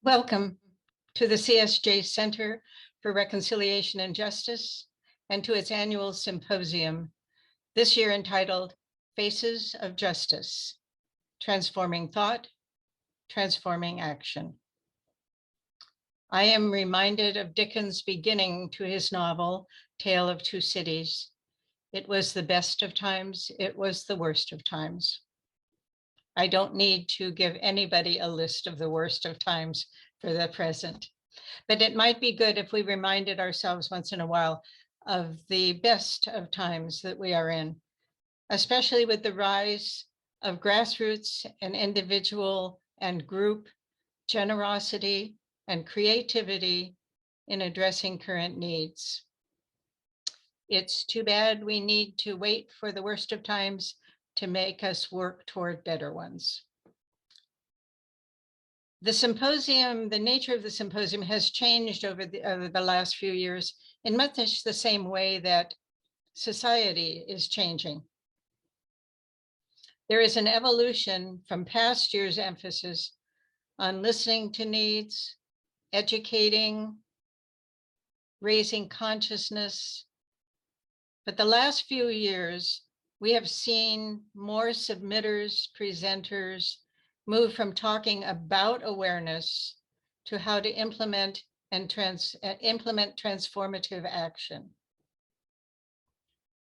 Welcome to the CSJ Center for Reconciliation and Justice and to its annual symposium, this year entitled Faces of Justice, Transforming Thought, Transforming Action. I am reminded of Dickens' beginning to his novel, Tale of Two Cities. It was the best of times, it was the worst of times. I don't need to give anybody a list of the worst of times for the present, but it might be good if we reminded ourselves once in a while of the best of times that we are in, especially with the rise of grassroots and individual and group generosity and creativity in addressing current needs. It's too bad we need to wait for the worst of times to make us work toward better ones. The symposium, the nature of the symposium has changed over the last few years in much the same way that society is changing. There is an evolution from past years' emphasis on listening to needs, educating, raising consciousness. But the last few years, we have seen more submitters, presenters move from talking about awareness to how to implement transformative action.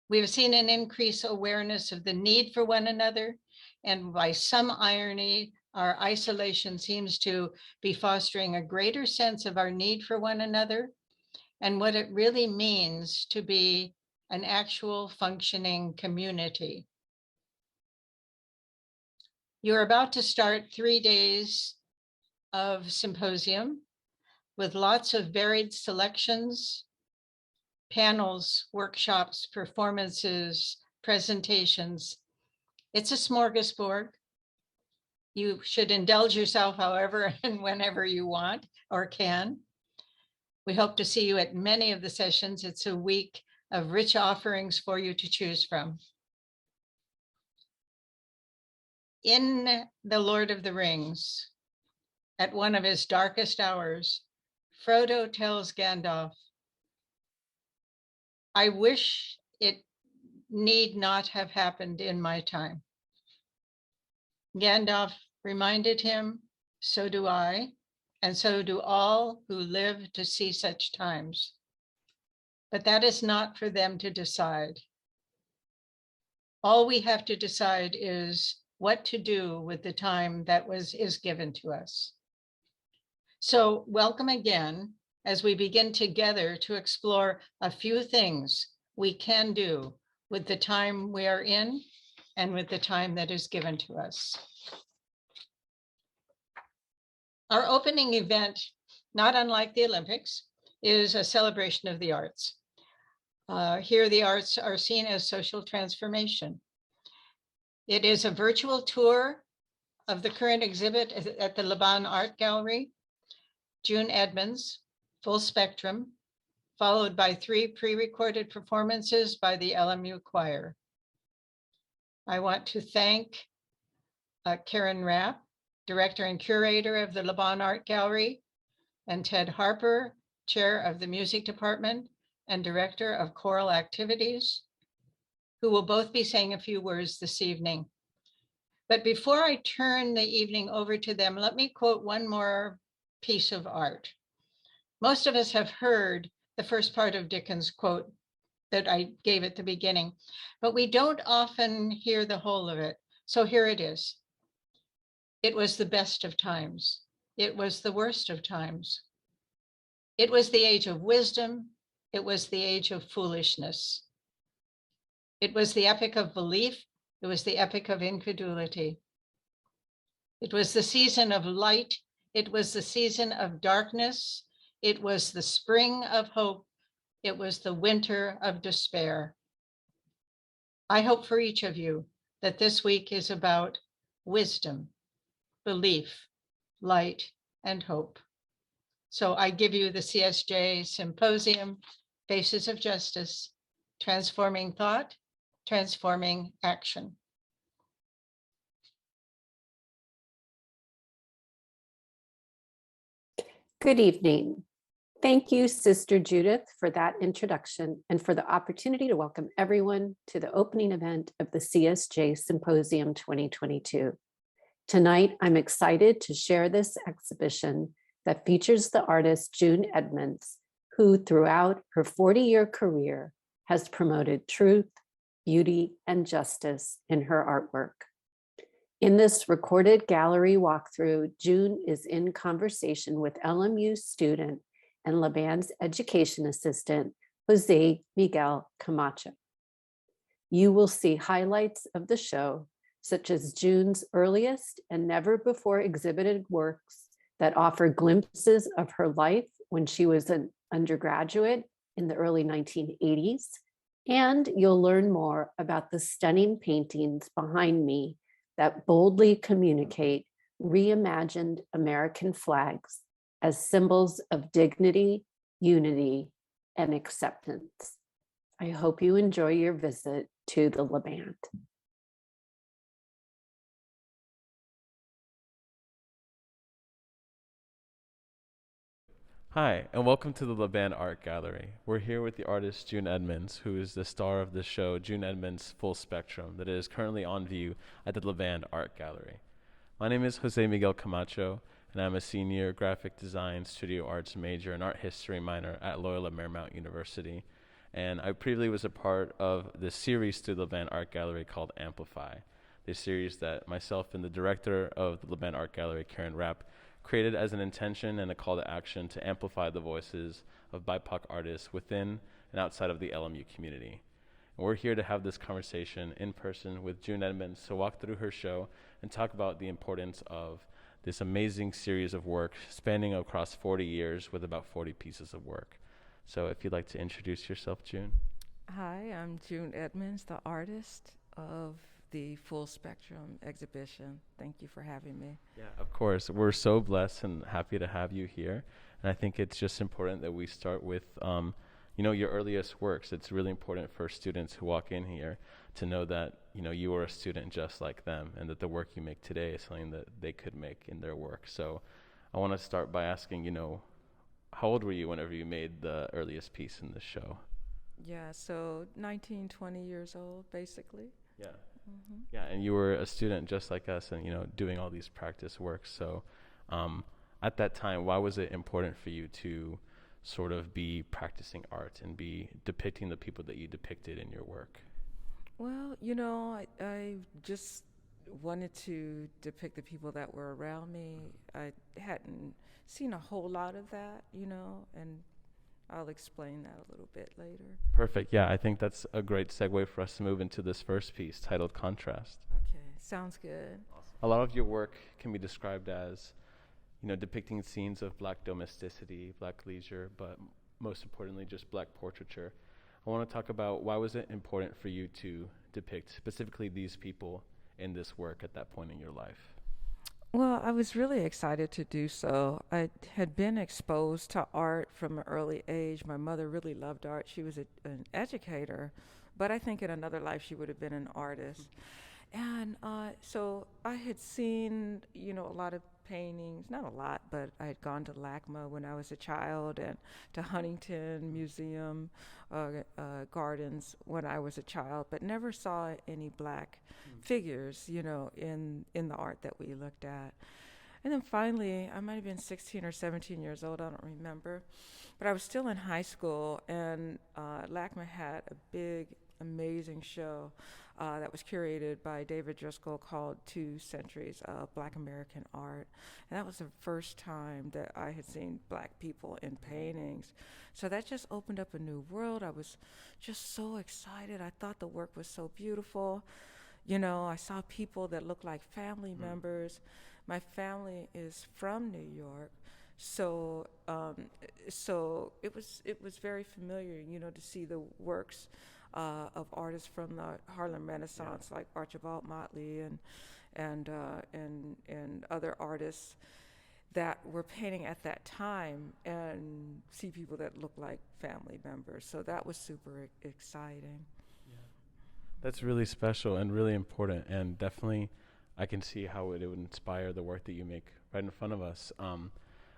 We have seen an increased awareness of the need for one another, and by some irony, our isolation seems to be fostering a greater sense of our need for one another and what it really means to be an actual functioning community. You're about to start 3 days of symposium with lots of varied selections, panels, workshops, performances, presentations. It's a smorgasbord. You should indulge yourself however and whenever you want or can. We hope to see you at many of the sessions. It's a week of rich offerings for you to choose from. In The Lord of the Rings, at one of his darkest hours, Frodo tells Gandalf, "I wish it need not have happened in my time." Gandalf reminded him, "So do I, and so do all who live to see such times. But that is not for them to decide. All we have to decide is what to do with the time that is given to us." So welcome again as we begin together to explore a few things we can do with the time we are in and with the time that is given to us. Our opening event, not unlike the Olympics, is a celebration of the arts. Here, the arts are seen as social transformation. It is a virtual tour of the current exhibit at the Laband Art Gallery, June Edmonds, full spectrum, followed by 3 pre-recorded performances by the LMU Choir. I want to thank Karen Rapp, director and curator of the Laband Art Gallery, and Ted Harper, chair of the music department and director of choral activities, who will both be saying a few words this evening. But before I turn the evening over to them, let me quote one more piece of art. Most of us have heard the first part of Dickens' quote that I gave at the beginning, but we don't often hear the whole of it. So here it is. It was the best of times. It was the worst of times. It was the age of wisdom. It was the age of foolishness. It was the epoch of belief. It was the epoch of incredulity. It was the season of light. It was the season of darkness. It was the spring of hope. It was the winter of despair. I hope for each of you that this week is about wisdom, belief, light, and hope. So I give you the CSJ Symposium, Faces of Justice, Transforming Thought, Transforming Action. Good evening. Thank you, Sister Judith, for that introduction and for the opportunity to welcome everyone to the opening event of the CSJ Symposium 2022. Tonight, I'm excited to share this exhibition that features the artist June Edmonds, who throughout her 40-year career has promoted truth, beauty, and justice in her artwork. In this recorded gallery walkthrough, June is in conversation with LMU student and Laband's education assistant, José Miguel Camacho. You will see highlights of the show, such as June's earliest and never before exhibited works that offer glimpses of her life when she was an undergraduate in the early 1980s. And you'll learn more about the stunning paintings behind me that boldly communicate reimagined American flags as symbols of dignity, unity, and acceptance. I hope you enjoy your visit to the Laband. Hi, and welcome to the Laband Art Gallery. We're here with the artist June Edmonds, who is the star of the show June Edmonds Full Spectrum that is currently on view at the Laband Art Gallery. My name is José Miguel Camacho, and I'm a senior graphic design studio arts major and art history minor at Loyola Marymount University. And I previously was a part of the series through the Laband Art Gallery called Amplify, the series that myself and the director of the Laband Art Gallery, Karen Rapp, created as an intention and a call to action to amplify the voices of BIPOC artists within and outside of the LMU community. And we're here to have this conversation in person with June Edmonds to walk through her show and talk about the importance of this amazing series of work spanning across 40 years with about 40 pieces of work. So if you'd like to introduce yourself, June. Hi, I'm June Edmonds, the artist of the Full Spectrum exhibition. Thank you for having me. Yeah, of course. We're so blessed and happy to have you here. And I think it's just important that we start with, your earliest works. It's really important for students who walk in here to know that, you are a student just like them and that the work you make today is something that they could make in their work. So I want to start by asking, how old were you whenever you made the earliest piece in the show? Yeah, so 19, 20 years old, basically. Yeah. Mm-hmm. Yeah, and you were a student just like us and, doing all these practice works. So at that time, why was it important for you to sort of be practicing art and be depicting the people that you depicted in your work? Well, I just wanted to depict the people that were around me. I hadn't seen a whole lot of that, and I'll explain that a little bit later. Perfect. Yeah, I think that's a great segue for us to move into this first piece titled Contrast. Okay, sounds good. Awesome. A lot of your work can be described as, depicting scenes of Black domesticity, Black leisure, but most importantly, just Black portraiture. I want to talk about why was it important for you to depict specifically these people in this work at that point in your life? Well, I was really excited to do so. I had been exposed to art from an early age. My mother really loved art. She was an educator, but I think in another life she would have been an artist. And so I had seen, a lot of paintings, not a lot, but I had gone to LACMA when I was a child and to Huntington Museum Gardens when I was a child, but never saw any Black figures, in the art that we looked at. And then finally, I might have been 16 or 17 years old, I don't remember, but I was still in high school, and LACMA had a big, amazing show that was curated by David Driscoll called 2 Centuries of Black American Art. And that was the first time that I had seen Black people in paintings. So that just opened up a new world. I was just so excited. I thought the work was so beautiful. I saw people that looked like family members. My family is from New York. So it was very familiar, to see the works of artists from the Harlem Renaissance, like Archibald Motley and other artists that were painting at that time, and see people that look like family members. So that was super exciting. Yeah. That's really special and really important, and definitely I can see how it would inspire the work that you make right in front of us.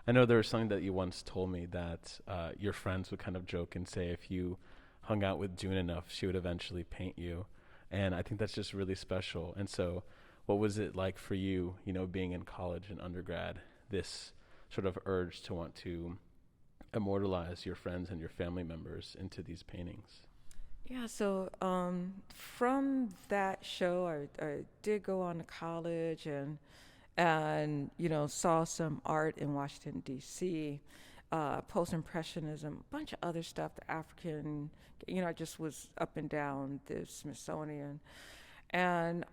I know there was something that you once told me that your friends would kind of joke and say if you hung out with June enough, she would eventually paint you. And I think that's just really special. And so what was it like for you, being in college and undergrad, this sort of urge to want to immortalize your friends and your family members into these paintings? Yeah, so from that show, I did go on to college and saw some art in Washington D.C., post-impressionism, a bunch of other stuff. The African, I just was up and down the Smithsonian, and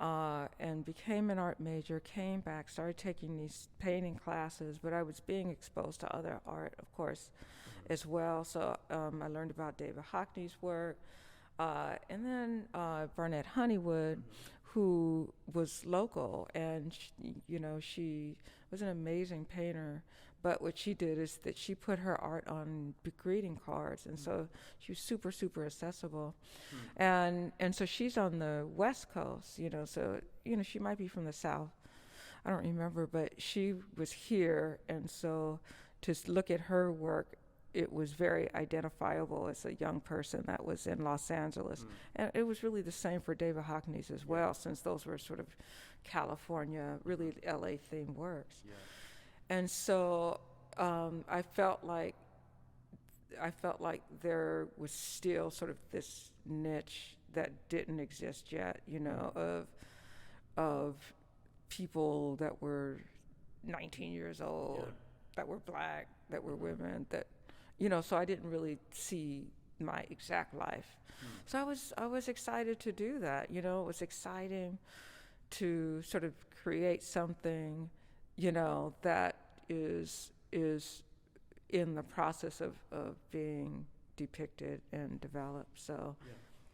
became an art major. Came back, started taking these painting classes, but I was being exposed to other art, of course, as well. So I learned about David Hockney's work. And then Barnett Honeywood, who was local, and she was an amazing painter. But what she did is that she put her art on greeting cards, and so she was super, super accessible. And so she's on the West Coast, so she might be from the South. I don't remember, but she was here, and so to look at her work, it was very identifiable as a young person that was in Los Angeles. And it was really the same for David Hockney's as well, since those were sort of California, really LA themed works. And so I felt like there was still sort of this niche that didn't exist yet, of people that were 19 years old, that were Black, that were women, that so I didn't really see my exact life. So I was excited to do that. It was exciting to sort of create something, that is in the process of being depicted and developed. So,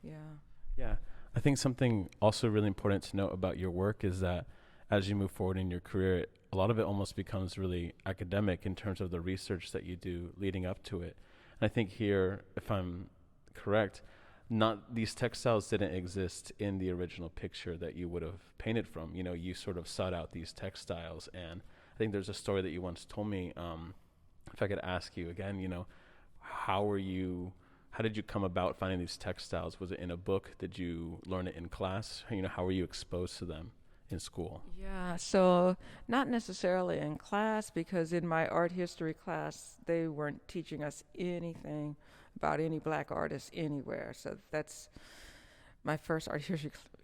Yeah. I think something also really important to note about your work is that as you move forward in your career, a lot of it almost becomes really academic in terms of the research that you do leading up to it. And I think here, if I'm correct, not these textiles didn't exist in the original picture that you would have painted from. You sort of sought out these textiles, and I think there's a story that you once told me. If I could ask you again, how did you come about finding these textiles? Was it in a book? Did you learn it in class? How were you exposed to them in school? Yeah, so not necessarily in class, because in my art history class, they weren't teaching us anything about any Black artists anywhere. So that's my first art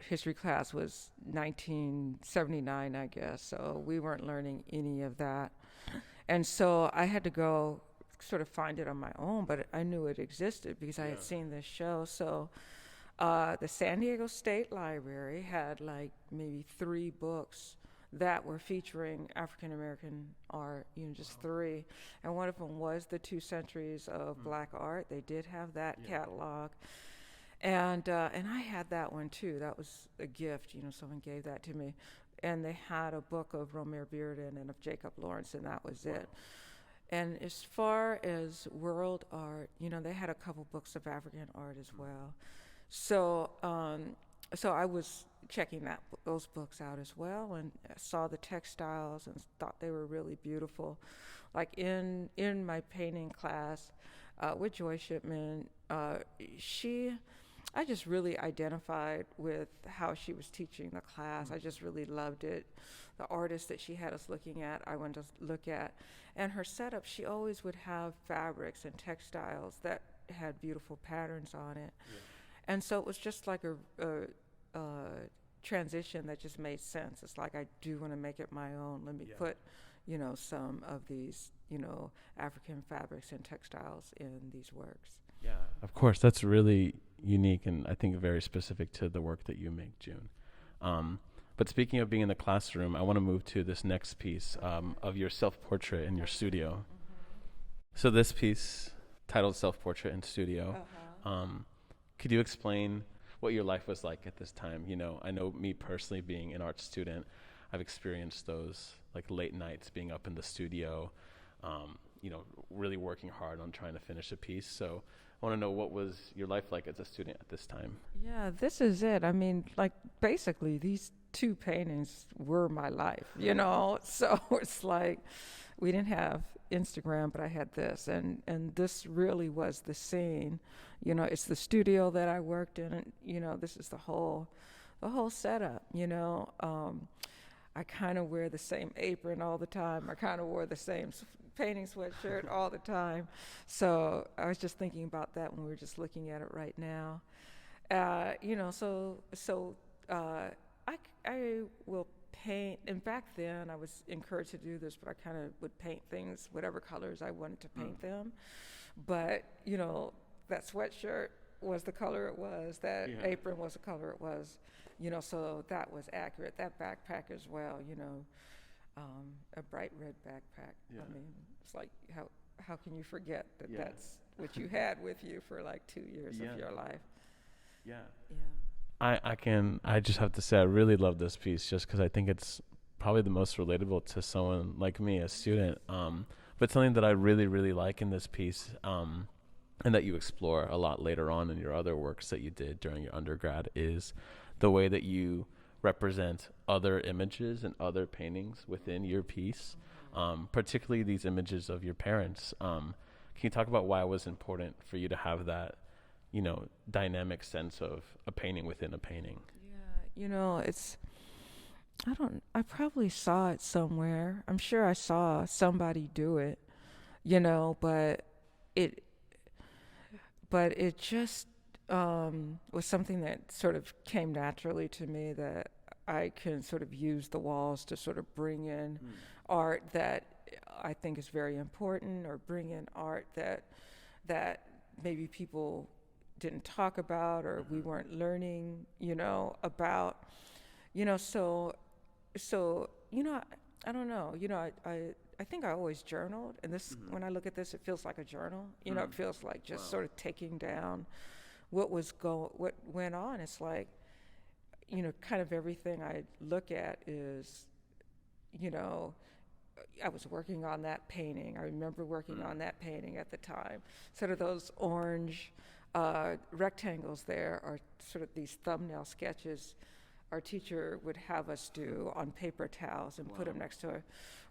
history class was 1979, I guess. So we weren't learning any of that. And so I had to go sort of find it on my own, but I knew it existed because I had seen this show. So the San Diego State Library had like maybe 3 books that were featuring African American art, just 3. And one of them was the 2 Centuries of Black Art. They did have that catalog. And I had that one too. That was a gift, someone gave that to me. And they had a book of Romare Bearden and of Jacob Lawrence, and that was it. And as far as world art, they had a couple books of African art as well. So so I was checking those books out as well, and saw the textiles and thought they were really beautiful. Like in my painting class with Joy Shipman, I just really identified with how she was teaching the class. I just really loved it. The artists that she had us looking at, I wanted to look at. And her setup, she always would have fabrics and textiles that had beautiful patterns on it. And so it was just like a transition that just made sense. It's like, I do want to make it my own. Let me put, some of these, African fabrics and textiles in these works. Yeah, of course. That's really unique and I think very specific to the work that you make, June. But speaking of being in the classroom, I want to move to this next piece of your self-portrait in your studio. So this piece, titled Self-Portrait in Studio, could you explain what your life was like at this time? I know me personally, being an art student, I've experienced those like late nights being up in the studio, really working hard on trying to finish a piece. So I want to know, what was your life like as a student at this time? Yeah, this is it. I mean, like, basically these 2 paintings were my life, So it's like, we didn't have Instagram, but I had this, and this really was the scene. You know, it's the studio that I worked in, and you know, this is the whole setup. You know, I kind of wear the same apron all the time. I kind of wore the same painting sweatshirt all the time. So I was just thinking about that when we were just looking at it right now. You know, I will paint, and back then I was encouraged to do this, but I kind of would paint things whatever colors I wanted to paint them. But you know, that sweatshirt was the color it was, that apron was the color it was, you know, so that was accurate. That backpack as well, you know, a bright red backpack. I mean, it's like, how can you forget that that's what you had with you for like 2 years of your life? I just have to say I really love this piece just because I think it's probably the most relatable to someone like me, a student. But something that I really, really like in this piece, and that you explore a lot later on in your other works that you did during your undergrad, is the way that you represent other images and other paintings within your piece, particularly these images of your parents. Can you talk about why it was important for you to have that, you know, dynamic sense of a painting within a painting? Yeah, you know, I probably saw it somewhere. I'm sure I saw somebody do it, you know, but it just was something that sort of came naturally to me, that I can sort of use the walls to sort of bring in art that I think is very important, or bring in art that maybe people didn't talk about, or we weren't learning, you know, about, you know, so, you know, I don't know, you know, I think I always journaled, and this, when I look at this, it feels like a journal, you know, it feels like just sort of taking down what went on. It's like, you know, kind of everything I look at is, you know, I was working on that painting. I remember working on that painting at the time. Sort of those orange rectangles there are sort of these thumbnail sketches our teacher would have us do on paper towels and put them next to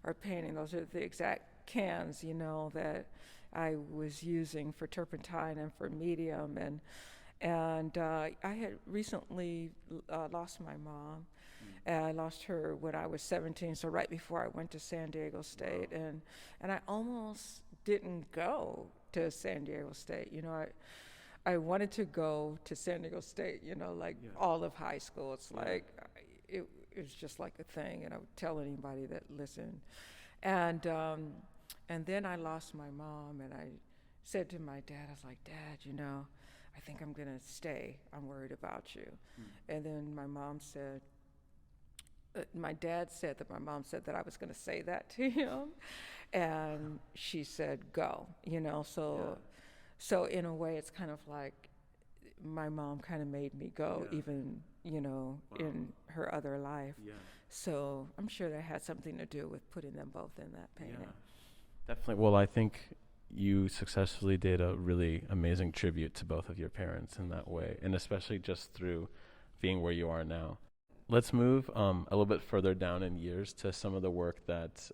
our painting. Those are the exact cans, you know, that I was using for turpentine and for medium. And I had recently lost my mom. And I lost her when I was 17, so right before I went to San Diego State. And I almost didn't go to San Diego State. You know, I wanted to go to San Diego State, you know, like all of high school. It's like, it was just like a thing, and I would tell anybody that listened. And then I lost my mom, and I said to my dad, I was like, Dad, you know, I think I'm gonna stay. I'm worried about you. And then my mom said, my dad said that my mom said that I was gonna say that to him. And she said, go, you know, so in a way, it's kind of like my mom kind of made me go, even, you know, in her other life. So I'm sure that had something to do with putting them both in that painting. Definitely. Well, I think you successfully did a really amazing tribute to both of your parents in that way, and especially just through being where you are now. Let's move a little bit further down in years to some of the work that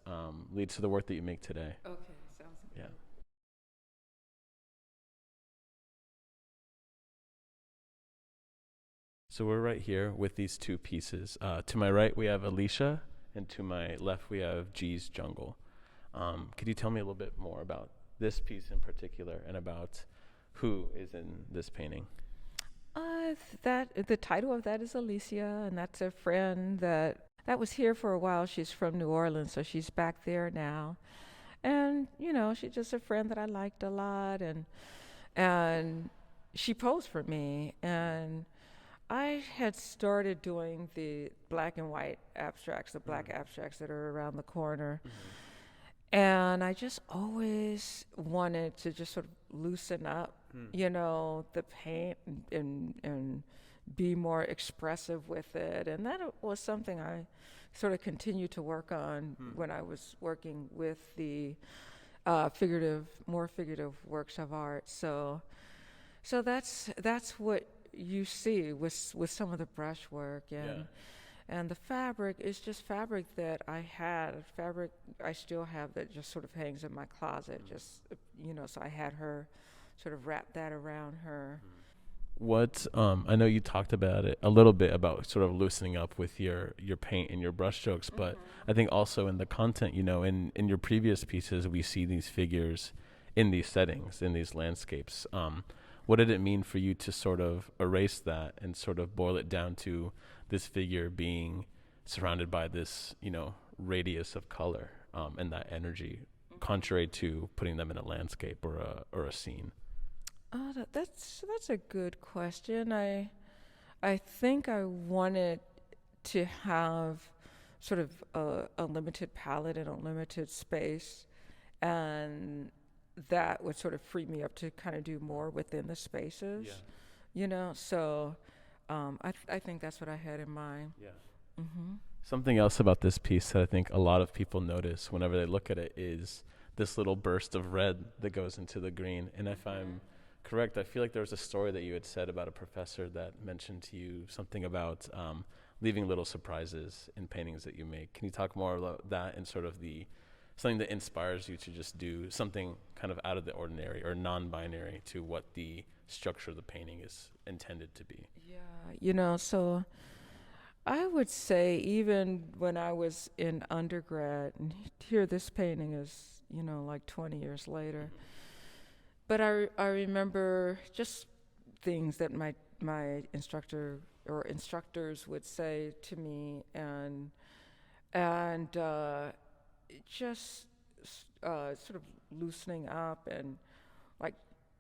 leads to the work that you make today. Okay, sounds good. Yeah. So we're right here with these two pieces. To my right, we have Alicia, and to my left, we have G's Jungle. Could you tell me a little bit more about this piece in particular, and about who is in this painting? The title of that is Alicia, and that's a friend that was here for a while. She's from New Orleans, so she's back there now. And, you know, she's just a friend that I liked a lot, and she posed for me. And I had started doing the black and white abstracts, the black abstracts that are around the corner. And I just always wanted to just sort of loosen up, you know, the paint and be more expressive with it. And that was something I sort of continued to work on when I was working with the more figurative works of art. So that's what you see with some of the brushwork, And the fabric is just fabric that fabric I still have that just sort of hangs in my closet, just, so I had her sort of wrap that around her. What I know you talked about it a little bit about sort of loosening up with your paint and your brushstrokes, but I think also in the content, in your previous pieces, we see these figures in these settings, in these landscapes. What did it mean for you to sort of erase that and sort of boil it down to this figure being surrounded by this, radius of color and that energy, contrary to putting them in a landscape or a scene? That's a good question. I think I wanted to have sort of a limited palette and a limited space, and that would sort of free me up to kind of do more within the spaces. So I think that's what I had in mind. Something else about this piece that I think a lot of people notice whenever they look at it is this little burst of red that goes into the green. And if I'm correct, I feel like there was a story that you had said about a professor that mentioned to you something about leaving little surprises in paintings that you make. Can you talk more about that and sort of something that inspires you to just do something kind of out of the ordinary or non-binary to what the structure of the painting is intended to be? Yeah, so I would say even when I was in undergrad, and here this painting is, like 20 years later, but I remember just things that my instructor or instructors would say to me, and just sort of loosening up, and like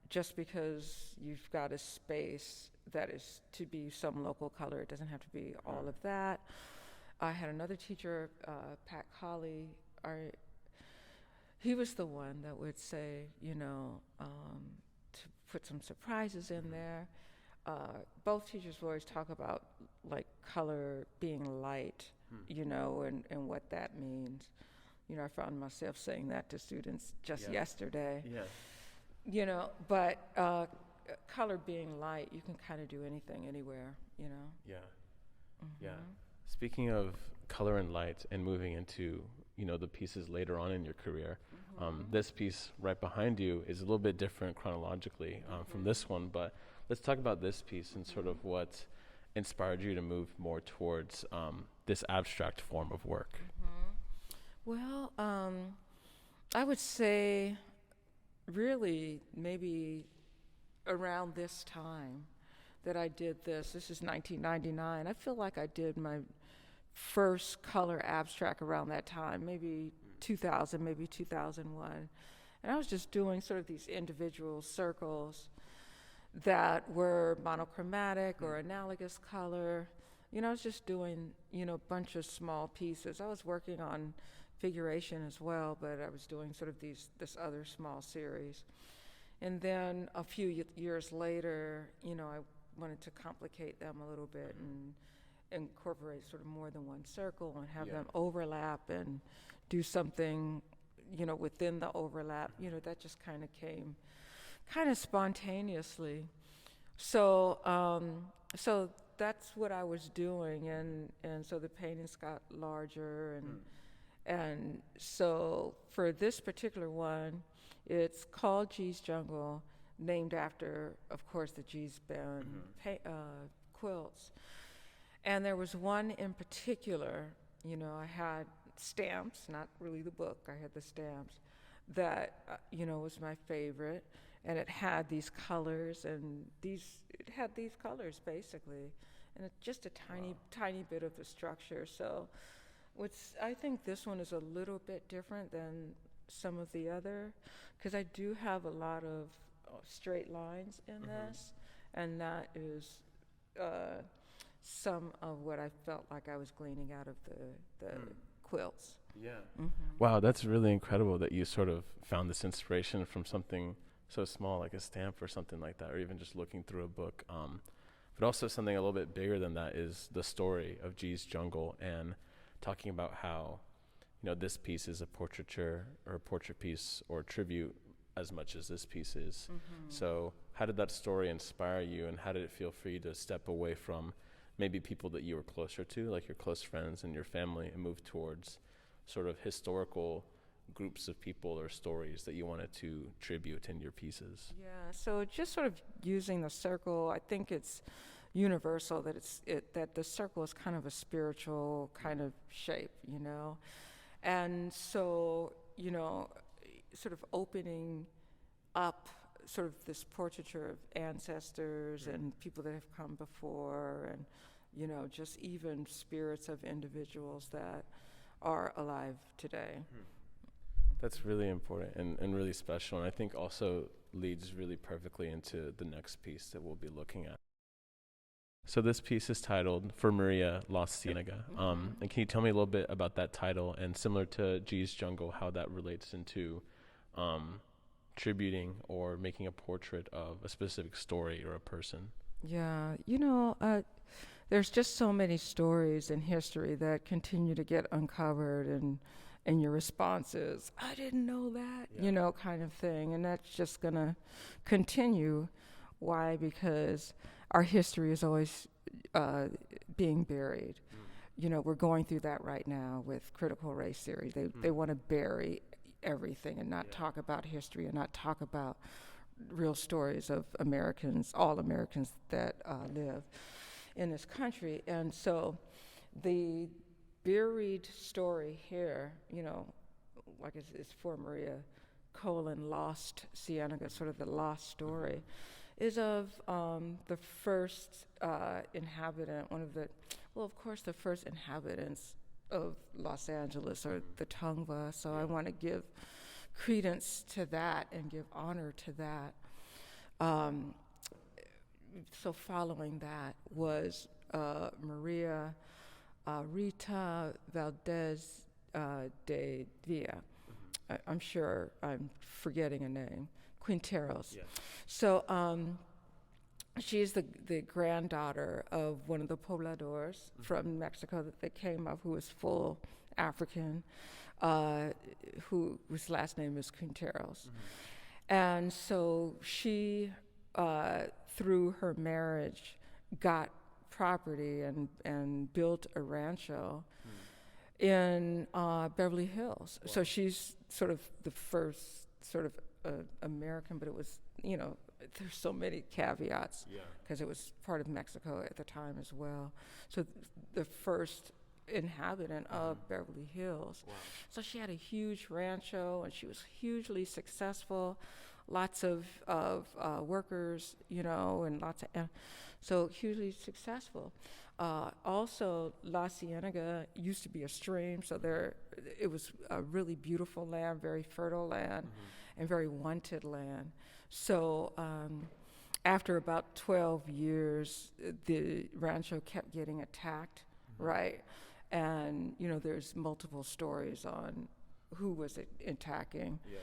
just because you've got a space that is to be some local color, it doesn't have to be all of that. I had another teacher, Pat Colley. He was the one that would say, to put some surprises in there. Both teachers would always talk about like color being light, and what that means. I found myself saying that to students just yesterday. But color being light, you can kind of do anything, anywhere, Speaking of color and light and moving into, the pieces later on in your career, this piece right behind you is a little bit different chronologically from this one, but let's talk about this piece and sort of what inspired you to move more towards this abstract form of work. Well, I would say really maybe around this time that I did this. This is 1999. I feel like I did my first color abstract around that time, maybe 2000, maybe 2001. And I was just doing sort of these individual circles that were monochromatic or analogous color. I was just doing, a bunch of small pieces. I was working on figuration as well, but I was doing sort of this other small series. And then a few years later, I wanted to complicate them a little bit and incorporate sort of more than one circle and have them overlap and do something, within the overlap. That just kind of came kind of spontaneously. So that's what I was doing, and so the paintings got larger, and so for this particular one, it's called G's Jungle, named after, of course, the G's Band quilts. And there was one in particular, I had stamps, not really the book, I had the stamps, that, was my favorite. And it had these colors, and it had these colors basically, and it's just a tiny bit of the structure. So I think this one is a little bit different than some of the other, because I do have a lot of straight lines in this, and that is some of what I felt like I was gleaning out of the quilts. Wow, that's really incredible that you sort of found this inspiration from something so small like a stamp or something like that, or even just looking through a book. But also something a little bit bigger than that is the story of G's Jungle, and talking about how, this piece is a portraiture or a portrait piece or a tribute as much as this piece is. So how did that story inspire you, and how did it feel for you to step away from maybe people that you were closer to, like your close friends and your family, and move towards sort of historical groups of people or stories that you wanted to tribute in your pieces? Yeah, so just sort of using the circle, I think it's universal that that the circle is kind of a spiritual kind of shape, you know? And so, you know, sort of opening up sort of this portraiture of ancestors and people that have come before, and, you know, just even spirits of individuals that are alive today. That's really important and really special, and I think also leads really perfectly into the next piece that we'll be looking at. So this piece is titled For Maria La Ciénaga. And can you tell me a little bit about that title, and similar to G's Jungle, how that relates into tributing or making a portrait of a specific story or a person? Yeah, you know, there's just so many stories in history that continue to get uncovered, and your response is, I didn't know that, you know, kind of thing. And that's just going to continue. Why? Because our history is always being buried. You know, we're going through that right now with critical race theory. They want to bury everything and not talk about history and not talk about real stories of Americans, all Americans that live in this country. And so the buried story here, you know, like it's For Maria, lost Ciénaga, sort of the lost story, is of the first inhabitant, of course, the first inhabitants of Los Angeles, or the Tongva. So I want to give credence to that and give honor to that. So following that was Maria Rita Valdez de Villa. I'm sure I'm forgetting a name. Quinteros. Yeah. So she's the granddaughter of one of the pobladores from Mexico that came up, who was full African, whose last name is Quinteros. And so she, through her marriage, got property and built a rancho in Beverly Hills. Wow. So she's sort of the first sort of American, but it was, you know, there's so many caveats because it was part of Mexico at the time as well. So the first inhabitant of Beverly Hills. Wow. So she had a huge rancho, and she was hugely successful. Lots of workers, you know, and so hugely successful. Also, La Ciénaga used to be a stream, so it was a really beautiful land, very fertile land, and very wanted land. So after about 12 years, the rancho kept getting attacked, right? And, you know, there's multiple stories on who was attacking. Yeah.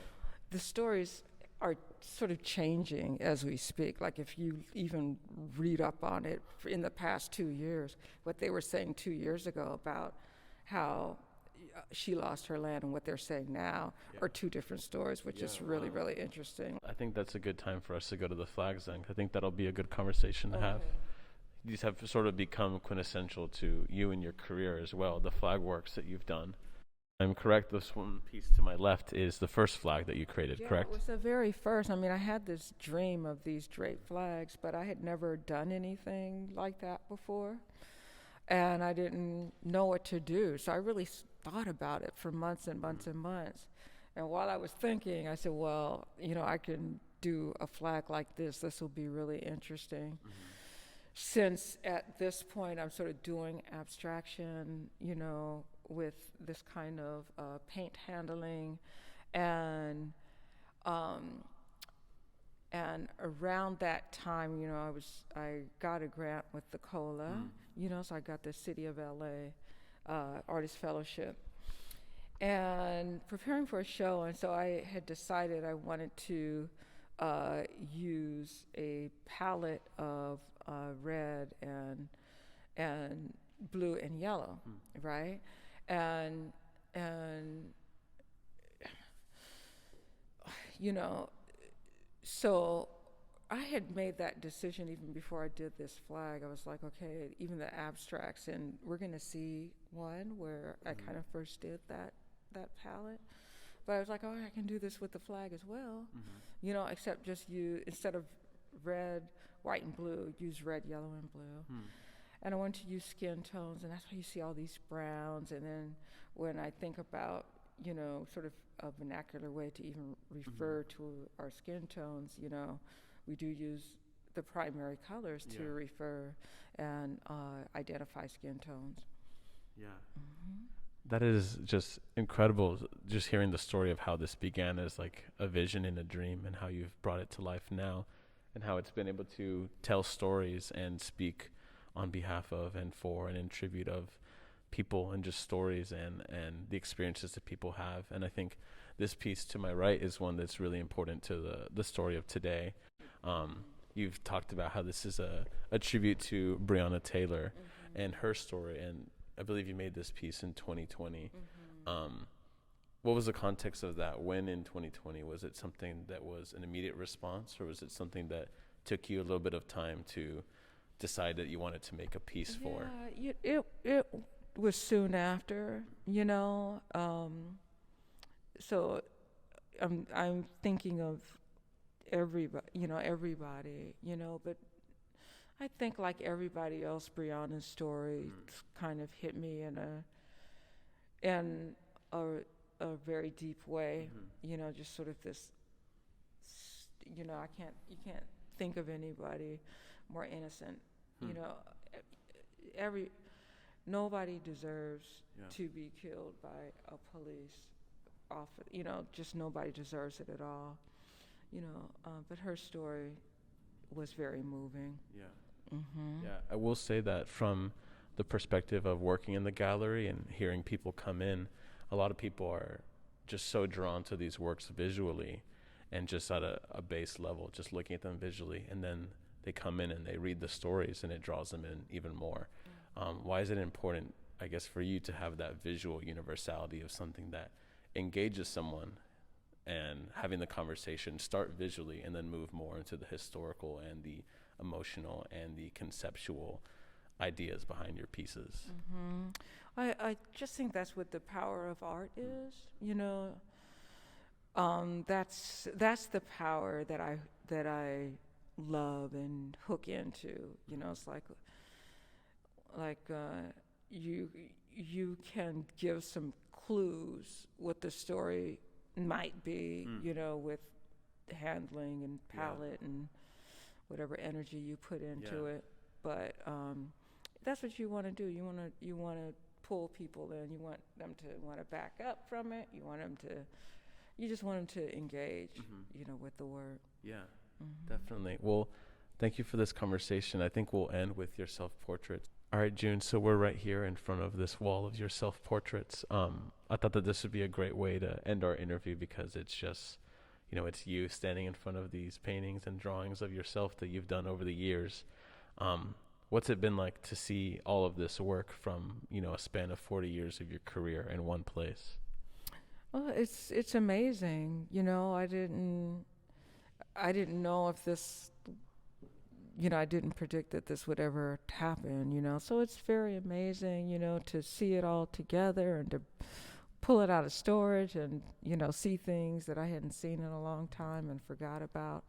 The stories are sort of changing as we speak. Like if you even read up on it in the past 2 years, what they were saying 2 years ago about how she lost her land and what they're saying now are two different stories, which is really, really interesting. I think that's a good time for us to go to the flags then. I think that'll be a good conversation to have. These have sort of become quintessential to you and your career as well, the flag works that you've done. I'm correct, this one piece to my left is the first flag that you created, correct? It was the very first. I mean, I had this dream of these draped flags, but I had never done anything like that before. And I didn't know what to do. So I really thought about it for months and months and months. And while I was thinking, I said, well, you know, I can do a flag like this. This will be really interesting. Since at this point I'm sort of doing abstraction, you know, with this kind of paint handling, and around that time, you know, I got a grant with the COLA, you know, so I got the City of LA Artist Fellowship, and preparing for a show, and so I had decided I wanted to use a palette of red and blue and yellow, right? And you know, so I had made that decision even before I did this flag. I was like, okay, even the abstracts, and we're going to see one where I kind of first did that palette. But I was like, oh, I can do this with the flag as well, except just instead of red, white, and blue, use red, yellow, and blue. And I wanted to use skin tones, and that's why you see all these browns. And then when I think about, sort of a vernacular way to even refer to our skin tones, we do use the primary colors to refer and identify skin tones. Yeah. That is just incredible, just hearing the story of how this began as like a vision and a dream, and how you've brought it to life now, and how it's been able to tell stories and speak on behalf of and for and in tribute of people, and just stories and the experiences that people have. And I think this piece to my right is one that's really important to the story of today. You've talked about how this is a tribute to Breonna Taylor and her story, and I believe you made this piece in 2020. What was the context of that? When in 2020? Was it something that was an immediate response, or was it something that took you a little bit of time to decide that you wanted to make a piece for? Yeah, it was soon after, so I'm thinking of everybody, but I think like everybody else, Breonna's story kind of hit me in a very deep way, just sort of this, you can't think of anybody more innocent, nobody deserves to be killed by a police officer, just nobody deserves it at all, but her story was very moving. Yeah, I will say that from the perspective of working in the gallery and hearing people come in, a lot of people are just so drawn to these works visually, and just at a base level, just looking at them visually, and then they come in and they read the stories, and it draws them in even more. Why is it important, I guess, for you to have that visual universality of something that engages someone, and having the conversation start visually and then move more into the historical and the emotional and the conceptual ideas behind your pieces? I just think that's what the power of art is, that's the power that I love and hook into, it's like you can give some clues what the story might be, with handling and palette and whatever energy you put into it. But that's what you want to do. You want to pull people in. You want them to want to back up from it. You just want them to engage, with the work. Yeah, definitely. Well, thank you for this conversation. I think we'll end with your self-portraits. All right, June, so we're right here in front of this wall of your self-portraits. I thought that this would be a great way to end our interview, because it's just, it's you standing in front of these paintings and drawings of yourself that you've done over the years. What's it been like to see all of this work from, a span of 40 years of your career in one place? Well, it's amazing. I didn't know if this, I didn't predict that this would ever happen, so it's very amazing, to see it all together and to pull it out of storage and, see things that I hadn't seen in a long time and forgot about.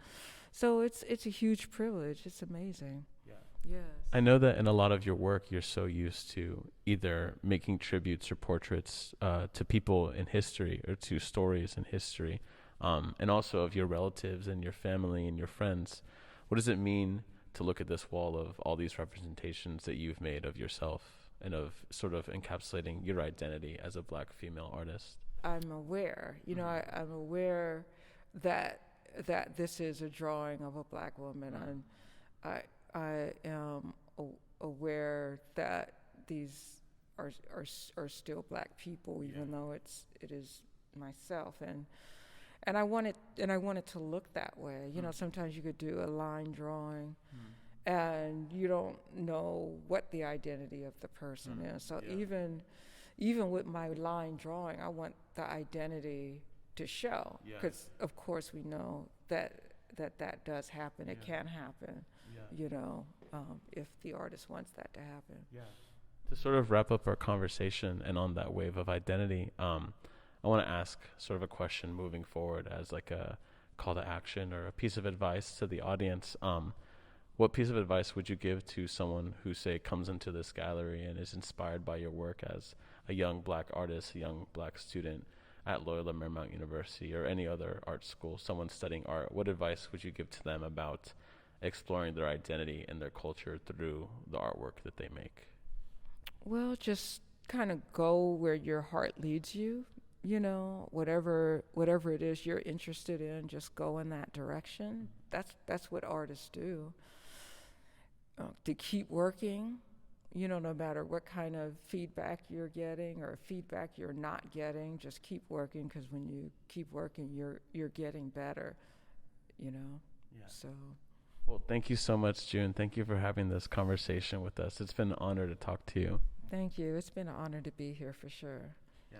So it's a huge privilege. It's amazing. Yeah. Yes. I know that in a lot of your work, you're so used to either making tributes or portraits to people in history, or to stories in history, and also of your relatives and your family and your friends. What does it mean to look at this wall of all these representations that you've made of yourself, and of sort of encapsulating your identity as a Black female artist? I'm aware, I'm aware that this is a drawing of a Black woman. I am aware that these are still Black people, even though it is myself, and I want it to look that way. Sometimes you could do a line drawing, and you don't know what the identity of the person is. So even with my line drawing, I want the identity to show, because of course we know that that does happen. It can happen, if the artist wants that to happen. Yeah. To sort of wrap up our conversation and on that wave of identity, I want to ask sort of a question moving forward as like a call to action or a piece of advice to the audience. What piece of advice would you give to someone who, say, comes into this gallery and is inspired by your work as a young Black artist, a young Black student at Loyola Marymount University or any other art school, someone studying art? What advice would you give to them about exploring their identity and their culture through the artwork that they make? Well, just kind of go where your heart leads you, whatever it is you're interested in, just go in that direction. That's what artists do. To keep working, no matter what kind of feedback you're getting or feedback you're not getting, just keep working, because when you keep working, you're getting better, Yeah. So. Well, thank you so much, June. Thank you for having this conversation with us. It's been an honor to talk to you. Thank you. It's been an honor to be here for sure. Yeah.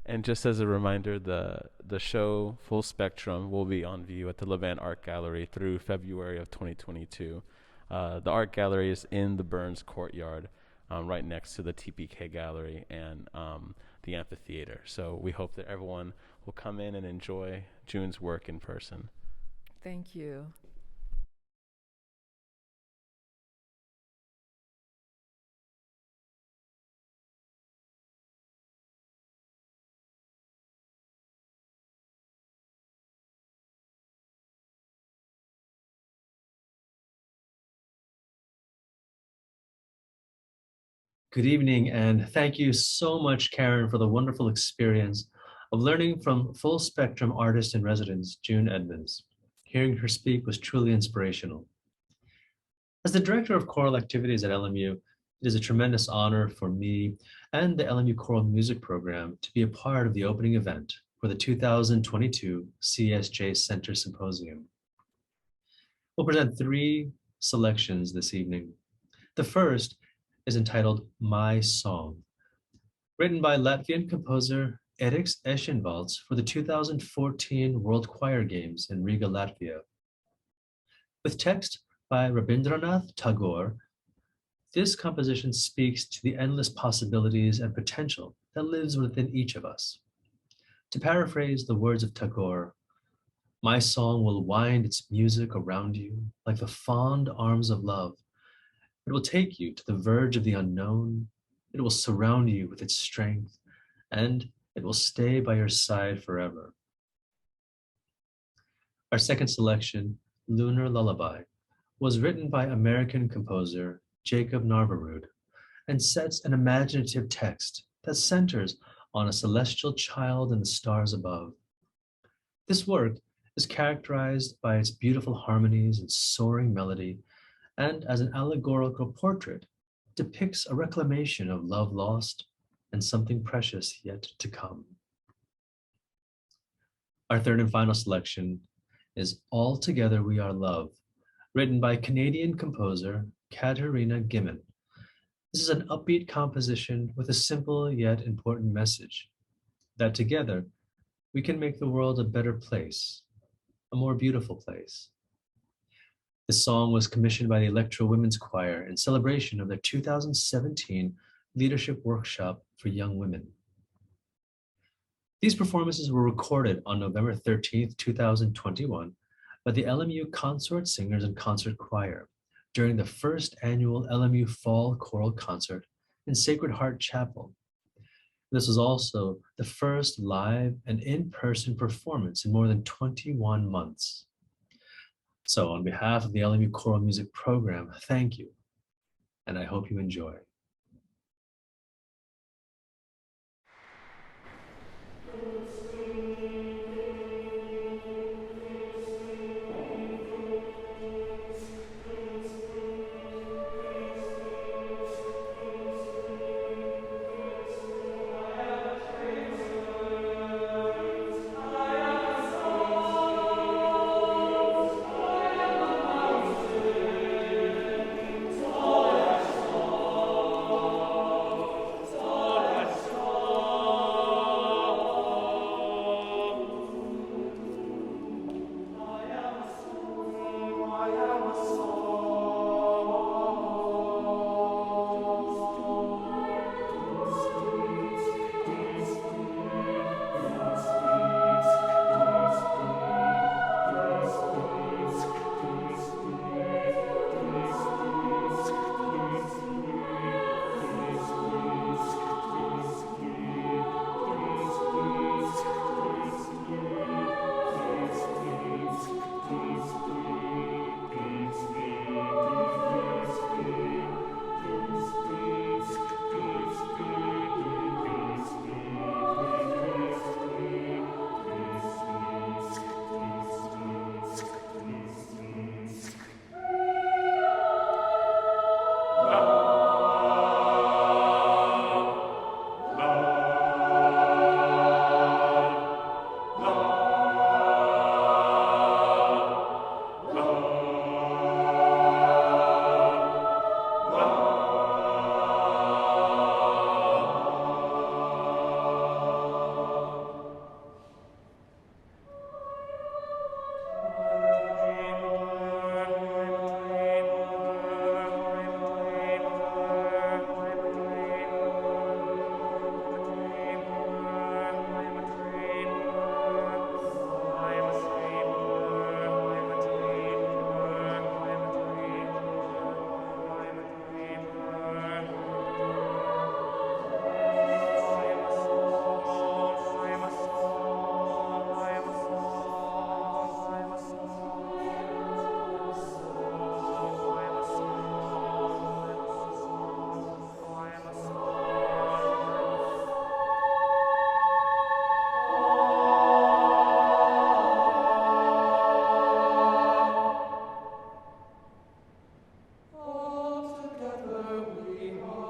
And just as a reminder, the show Full Spectrum will be on view at the Laband Art Gallery through February of 2022. The art gallery is in the Burns Courtyard, right next to the TPK Gallery and the amphitheater. So we hope that everyone will come in and enjoy June's work in person. Thank you. Good evening, and thank you so much, Karen, for the wonderful experience of learning from full spectrum artist in residence, June Edmonds. Hearing her speak was truly inspirational. As the director of choral activities at LMU, it is a tremendous honor for me and the LMU Choral Music Program to be a part of the opening event for the 2022 CSJ Center Symposium. We'll present 3 selections this evening. The first is entitled My Song, written by Latvian composer Eriks Eschenvalds for the 2014 World Choir Games in Riga, Latvia. With text by Rabindranath Tagore, this composition speaks to the endless possibilities and potential that lives within each of us. To paraphrase the words of Tagore, my song will wind its music around you like the fond arms of love. It will take you to the verge of the unknown. It will surround you with its strength, and it will stay by your side forever. Our second selection, Lunar Lullaby, was written by American composer Jacob Narvarud and sets an imaginative text that centers on a celestial child in the stars above. This work is characterized by its beautiful harmonies and soaring melody, and as an allegorical portrait, depicts a reclamation of love lost and something precious yet to come. Our third and final selection is All Together We Are Love, written by Canadian composer Katerina Gimmon. This is an upbeat composition with a simple yet important message, that together we can make the world a better place, a more beautiful place. This song was commissioned by the Electro Women's Choir in celebration of their 2017 Leadership Workshop for Young Women. These performances were recorded on November 13th, 2021 by the LMU Consort Singers and Concert Choir during the first annual LMU Fall Choral Concert in Sacred Heart Chapel. This was also the first live and in-person performance in more than 21 months. So on behalf of the LMU Choral Music Program, thank you, and I hope you enjoy. Holy, holy.